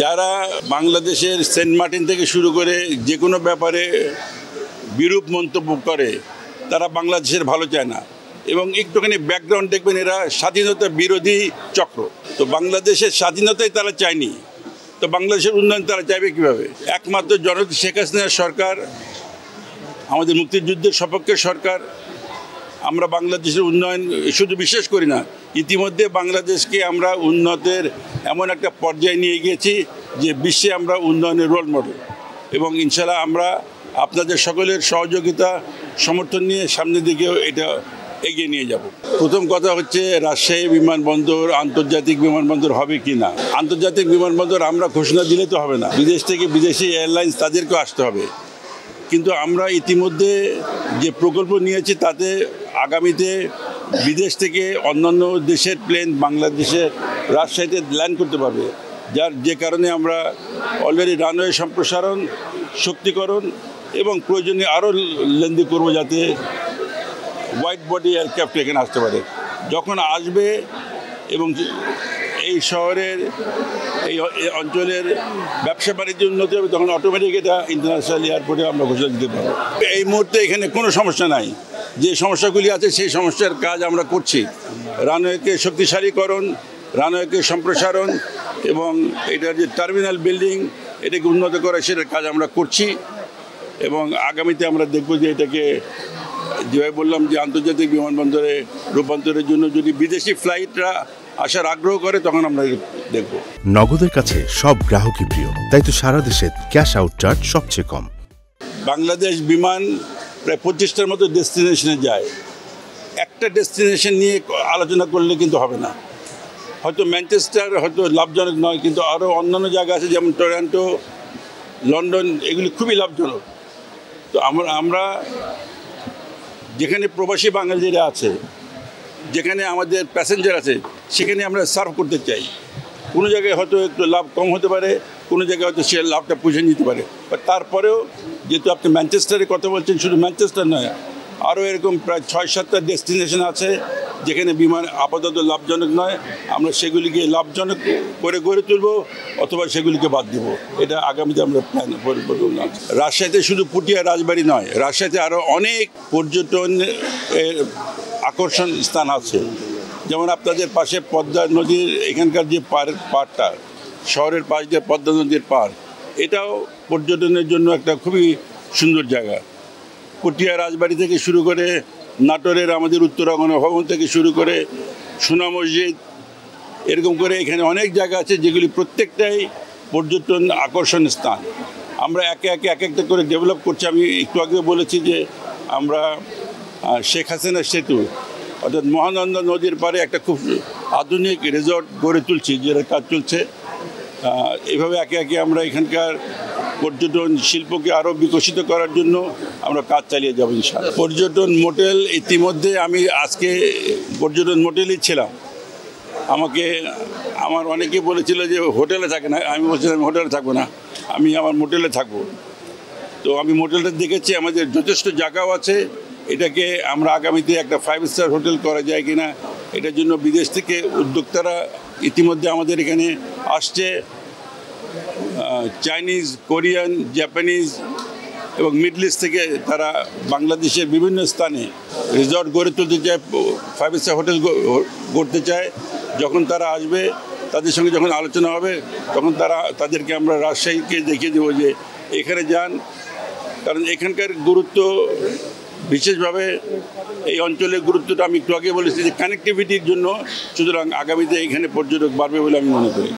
যারা বাংলাদেশের Saint Martin থেকে শুরু করে যে কোনো ব্যাপারে বিরূপ মন্তব্য করে তারা বাংলাদেশের ভালো চায় না এবং একটুখানি ব্যাকগ্রাউন্ড দেখবেন এরা স্বাধীনতা বিরোধী চক্র। তো বাংলাদেশের স্বাধীনতাই তারা চায়নি, তো বাংলাদেশের উন্নয়ন তারা চাইবে কীভাবে? একমাত্র জননেত্রী শেখ হাসিনার সরকার আমাদের মুক্তিযুদ্ধের সপক্ষে সরকার। আমরা বাংলাদেশের উন্নয়ন শুধু বিশ্বাস করি না, ইতিমধ্যে বাংলাদেশকে আমরা উন্নতের এমন একটা পর্যায়ে নিয়ে গিয়েছি যে বিশ্বে আমরা উন্নয়নের রোল মডেল, এবং ইনশাআল্লাহ আমরা আপনাদের সকলের সহযোগিতা সমর্থন নিয়ে সামনের দিকেও এটা এগিয়ে নিয়ে যাব। প্রথম কথা হচ্ছে রাজশাহী বিমানবন্দর আন্তর্জাতিক বিমানবন্দর হবে কি না। আন্তর্জাতিক বিমানবন্দর আমরা ঘোষণা দিলে তো হবে না, বিদেশ থেকে বিদেশি এয়ারলাইন্স তাদেরকেও আসতে হবে। কিন্তু আমরা ইতিমধ্যে যে প্রকল্প নিয়েছি তাতে আগামীতে বিদেশ থেকে অন্যান্য দেশের প্লেন বাংলাদেশের রাজশাহীতে ল্যান্ড করতে পারবে, যে কারণে আমরা অলরেডি রানওয়ে সম্প্রসারণ, শক্তিকরণ এবং প্রয়োজনীয় আরও লেনদেন করবো যাতে হোয়াইট বডি এয়ারক্রাফট এখানে আসতে পারে। যখন আসবে এবং এই শহরের এই অঞ্চলের ব্যবসা বাণিজ্য উন্নতি হবে, তখন অটোমেটিক এটা ইন্টারন্যাশনাল এয়ারপোর্টে আমরা ঘোষণা দিতে পারবো। এই মুহূর্তে এখানে কোনো সমস্যা নাই, যে সমস্যাগুলি আছে সেই সমস্যার কাজ আমরা করছি। রানওয়েকে শক্তিশালীকরণ, রানওয়েকে সম্প্রসারণ এবং এটার যে টার্মিনাল বিল্ডিং এটাকে উন্নত করা, সেটার কাজ আমরা করছি। এবং আগামীতে আমরা দেখব যে এটাকে যেভাবে বললাম যে আন্তর্জাতিক বিমানবন্দরে রূপান্তরের জন্য যদি বিদেশি ফ্লাইটরা আসার আগ্রহ করে তখন আমরা দেখব। নগদের কাছে সব গ্রাহকই প্রিয়, তাই তো সারা দেশে ক্যাশ আউট চার্জ সবচেয়ে কম। বাংলাদেশ বিমান প্রায় 25টার মতো ডেস্টিনেশনে যায়। একটা ডেস্টিনেশন নিয়ে আলোচনা করলে কিন্তু হবে না। হয়তো ম্যানচেস্টার হয়তো লাভজনক নয়, কিন্তু আরও অন্যান্য জায়গা আছে যেমন টরন্টো, লন্ডন, এগুলি খুবই লাভজনক। তো আমরা যেখানে প্রবাসী বাঙালিরা আছে, যেখানে আমাদের প্যাসেঞ্জার আছে, সেখানে আমরা সার্ভ করতে চাই। কোনো জায়গায় হয়তো একটু লাভ কম হতে পারে, কোনো জায়গায় হয়তো সে লাভটা পুষে নিতে পারে, বাট তারপরেও যেহেতু আপনি ম্যানচেস্টারের কথা বলছেন, শুধু ম্যানচেস্টার নয়, আরও এরকম প্রায় 6-7টা ডেস্টিনেশন আছে যেখানে বিমান আপাতত লাভজনক নয়। আমরা সেগুলিকে লাভজনক করে গড়ে তুলব অথবা সেগুলিকে বাদ দেবো, এটা আগামীতে আমরা প্ল্যান পরিকল্পনা। রাজশাহীতে শুধু পুটিয়া রাজবাড়ি নয়, রাজশাহীতে আরও অনেক পর্যটন আকর্ষণ স্থান আছে। যেমন আপনাদের পাশে পদ্মা নদীর এখানকার যে পাড়টা, শহরের পাশ দিয়ে পদ্মা নদীর পাড়, এটাও পর্যটনের জন্য একটা খুবই সুন্দর জায়গা। পুটিয়া রাজবাড়ি থেকে শুরু করে নাটোরের আমাদের উত্তরাঙ্গনা ভবন থেকে শুরু করে সোনা মসজিদ, এরকম করে এখানে অনেক জায়গা আছে যেগুলি প্রত্যেকটাই পর্যটন আকর্ষণ স্থান। আমরা একে একে এক একটা করে ডেভেলপ করছি। আমি একটু আগে বলেছি যে আমরা শেখ হাসিনা সেতু অর্থাৎ মহানন্দা নদীর পাড়ে একটা খুব আধুনিক রিসর্ট গড়ে তুলছি, যেটা কাজ চলছে। এভাবে একে একে আমরা এখানকার পর্যটন শিল্পকে আরও বিকশিত করার জন্য আমরা কাজ চালিয়ে যাব ইনশাআল্লাহ। পর্যটন মোটেল ইতিমধ্যে আমি আজকে পর্যটন মোটেলই ছিলাম। আমার অনেকে বলেছিল যে হোটেলে থাকে না, আমি বলছিলাম হোটেলে থাকবো না, আমি আমার মোটেলে থাকবো। তো আমি মোটেলটা দেখেছি, আমাদের যথেষ্ট জায়গাও আছে। এটাকে আমরা আগামীতে একটা 5 স্টার হোটেল করা যায় কিনা, এটার জন্য বিদেশ থেকে উদ্যোক্তারা ইতিমধ্যে আমাদের এখানে আসছে। চাইনিজ, কোরিয়ান, জাপানিজ এবং মিডল ইস্ট থেকে তারা বাংলাদেশের বিভিন্ন স্থানে রিসর্ট গড়ে তুলতে চায়, 5 স্টার হোটেল গড়তে চায়। যখন তারা আসবে, তাদের সঙ্গে যখন আলোচনা হবে, তখন তাদেরকে আমরা রাজশাহীকে দেখিয়ে দেবো যে এখানে যান, কারণ এখানকার গুরুত্ব বিশেষভাবে এই অঞ্চলের গুরুত্বটা আমি একটু আগে বলেছি যে কানেক্টিভিটির জন্য। সুতরাং আগামীতে এখানে পর্যটক বাড়বে বলে আমি মনে করি।